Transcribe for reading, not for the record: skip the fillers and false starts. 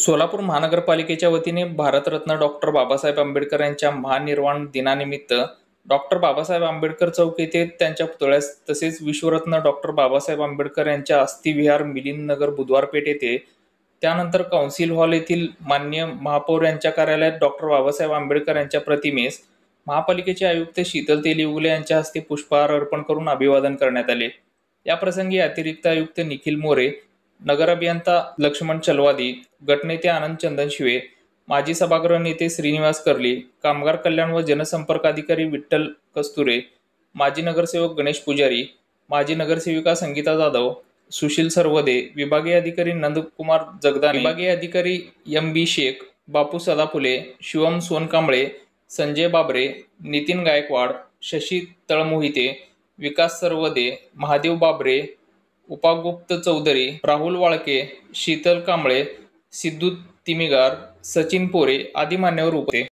सोलापूर महानगरपालिकेच्या वतीने भारतरत्न डॉक्टर बाबासाहेब आंबेडकर यांच्या महानिर्वाण दिनानिमित्त डॉक्टर बाबासाहेब आंबेडकर चौक येथे त्यांच्या पुतळ्यास तसेच विश्वरत्न डॉक्टर बाबासाहेब आंबेडकर यांच्या अस्थिविहार मिलिंद नगर बुधवारपेठ येथे, त्यानंतर कौन्सिल हॉल येथील माननीय महापौर यांच्या कार्यालयात डॉक्टर बाबासाहेब आंबेडकर यांच्या प्रतिमेस महापालिकेचे आयुक्त शीतल तेलीउगले यांच्या हस्ते पुष्पहार अर्पण करून अभिवादन करण्यात आले। या प्रसंगी अतिरिक्त आयुक्त निखिल मोरे, नगर अभियंता लक्ष्मण चलवादी, गटनेते आनंद चंदनशिवे, माजी सभागृह नेते श्रीनिवास कर्ली, कामगार कल्याण व जनसंपर्क अधिकारी विठ्ठल कस्तुरे, माजी नगरसेवक गणेश पुजारी, माजी नगरसेविका संगीता जाधव, सुशील सरवदे, विभागीय अधिकारी नंदकुमार जगदाने, विभागीय अधिकारी एम.बी. शेख, बापू सदाफुले, शिवम सोनकांबळे, संजय बाबरे, नितीन गायकवाड, शशी तळमोहिते, विकास सरवदे, महादेव बाबरे, उपागुप्त चौधरी, राहुल वाळके, शीतल कांबळे, सिद्धू तिमिगार, सचिन पोरे आदी मान्यवर उपस्थित होते।